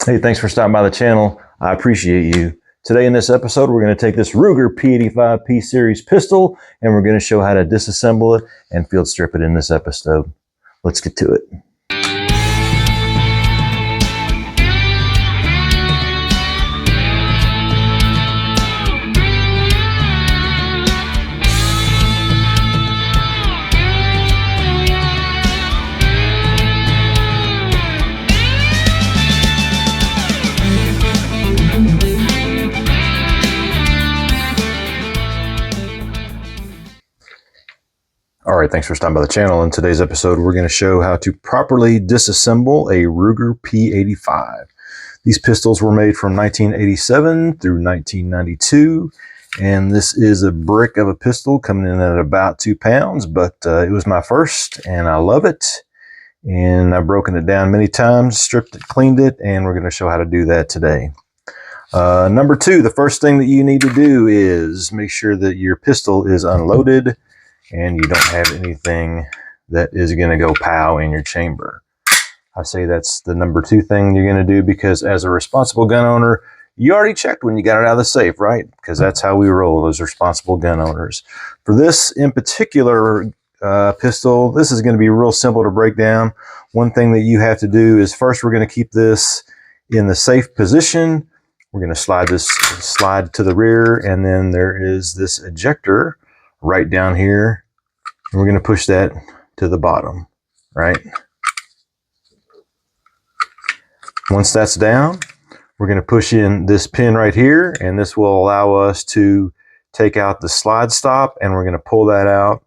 Hey, thanks for stopping by the channel. I appreciate you. Today in this episode, we're going to take this Ruger P85 P-Series pistol and we're going to show how to disassemble it and field strip it in this episode. Let's get to it. All right, thanks for stopping by the channel. In today's episode, we're going to show how to properly disassemble a Ruger P85. These pistols were made from 1987 through 1992, and this is a brick of a pistol coming in at about 2 pounds, but it was my first, and I love it. And I've broken it down many times, stripped it, cleaned it, and we're going to show how to do that today. Number two, the first thing that you need to do is make sure that your pistol is unloaded and you don't have anything that is going to go pow in your chamber. I say that's the number two thing you're going to do because as a responsible gun owner, you already checked when you got it out of the safe, right? Because that's how we roll as responsible gun owners. For this in particular pistol, this is going to be real simple to break down. One thing that you have to do is first we're going to keep this in the safe position. We're going to slide to the rear, and then there is this ejector right down here. And we're going to push that to the bottom, right? Once that's down, we're going to push in this pin right here, and this will allow us to take out the slide stop, and we're going to pull that out,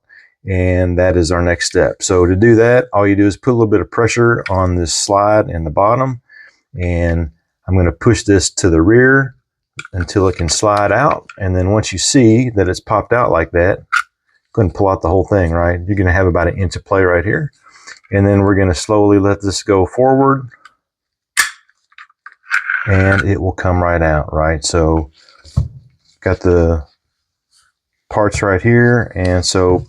and that is our next step. So to do that, all you do is put a little bit of pressure on this slide in the bottom, and I'm going to push this to the rear until it can slide out. And then once you see that it's popped out like that, go ahead and pull out the whole thing, right? You're going to have about 1 inch of play right here. And then we're going to slowly let this go forward and it will come right out, right? So got the parts right here. And so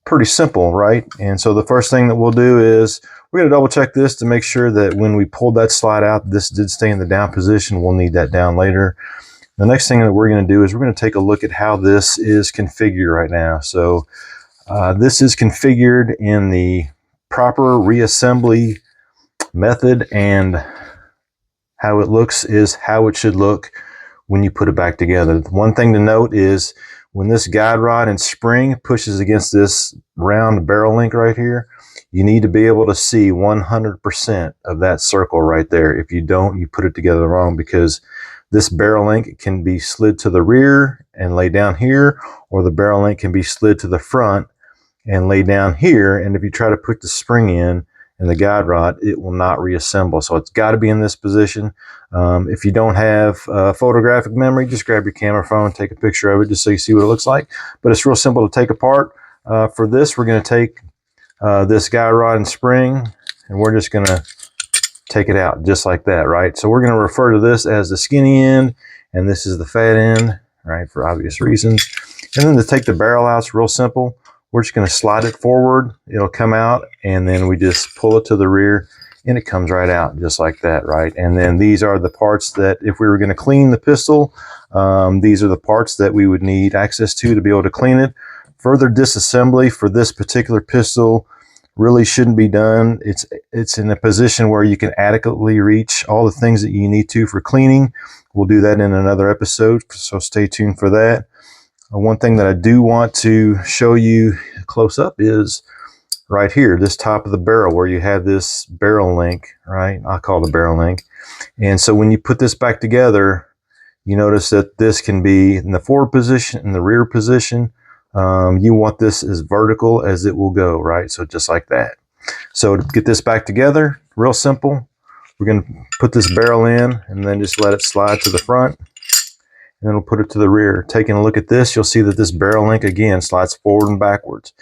pretty simple, right? And so the first thing that we'll do is we're going to double check this to make sure that when we pulled that slide out, this did stay in the down position. We'll need that down later. The next thing that we're going to do is we're going to take a look at how this is configured right now. So this is configured in the proper reassembly method, and how it looks is how it should look when you put it back together. One thing to note is when this guide rod and spring pushes against this round barrel link right here, you need to be able to see 100% of that circle right there. If you don't, you put it together wrong, because this barrel link can be slid to the rear and lay down here, or the barrel link can be slid to the front and lay down here. And if you try to put the spring in and the guide rod, it will not reassemble. So it's got to be in this position. If you don't have photographic memory, just grab your camera phone, take a picture of it just so you see what it looks like. But it's real simple to take apart. For this, we're going to take this guide rod and spring, and we're just going to take it out just like that, right? So we're going to refer to this as the skinny end, and this is the fat end, right, for obvious reasons. And then to take the barrel out, it's real simple. We're just going to slide it forward. It'll come out, and then we just pull it to the rear, and it comes right out just like that, right? And then these are the parts that if we were going to clean the pistol, these are the parts that we would need access to be able to clean it. Further disassembly for this particular pistol really shouldn't be done. It's in a position where you can adequately reach all the things that you need to for cleaning. We'll do that in another episode, so stay tuned for that. One thing that I do want to show you close up is right here, this top of the barrel where you have this barrel link, right? I call the barrel link. And so when you put this back together, you notice that this can be in the forward position, in the rear position. You want this as vertical as it will go, right? So just like that. So to get this back together, real simple. We're going to put this barrel in and then just let it slide to the front. And then we'll put it to the rear. Taking a look at this, you'll see that this barrel link again slides forward and backwards.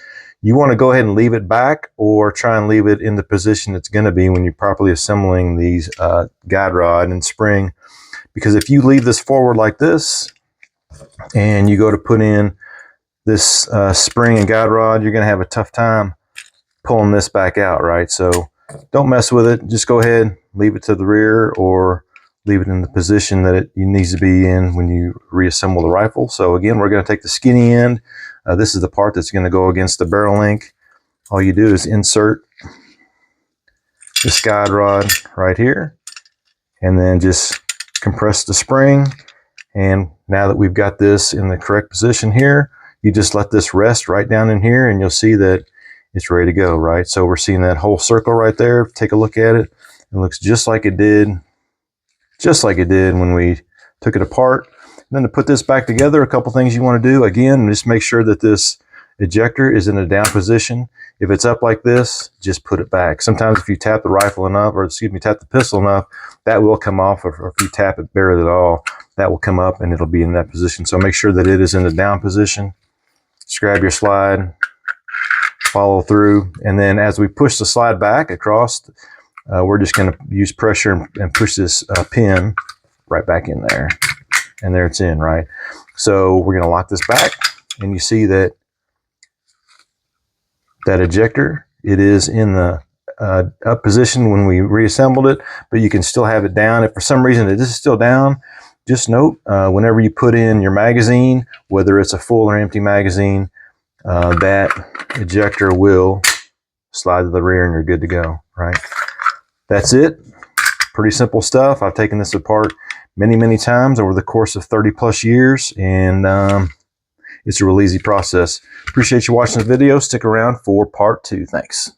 You want to go ahead and leave it back, or try and leave it in the position it's going to be when you're properly assembling these guide rod and spring. Because if you leave this forward like this, and you go to put in this spring and guide rod, you're going to have a tough time pulling this back out, right? So don't mess with it. Just go ahead, leave it to the rear, or leave it in the position that it needs to be in when you reassemble the rifle. So again, we're going to take the skinny end. This is the part that's going to go against the barrel link. All you do is insert this guide rod right here, and then just compress the spring. And now that we've got this in the correct position here, you just let this rest right down in here, and you'll see that it's ready to go, right? So we're seeing that whole circle right there. Take a look at it. It looks just like it did when we took it apart. And then to put this back together, a couple things you want to do. Again, just make sure that this ejector is in a down position. If it's up like this, just put it back. Sometimes if you tap the rifle enough, or excuse me, tap the pistol enough, that will come off. Or if you tap it barely at all, that will come up and it'll be in that position. So make sure that it is in the down position. Just grab your slide, follow through, and then as we push the slide back across, we're just going to use pressure and push this pin right back in there. And there it's in, right? So we're going to lock this back, and you see that that ejector, it is in the up position when we reassembled it, but you can still have it down. If for some reason it is still down, just note whenever you put in your magazine, whether it's a full or empty magazine, that ejector will slide to the rear and you're good to go, right? That's it. Pretty simple stuff. I've taken this apart many times over the course of 30 plus years, and it's a real easy process. Appreciate you watching the video. Stick around for part 2. Thanks.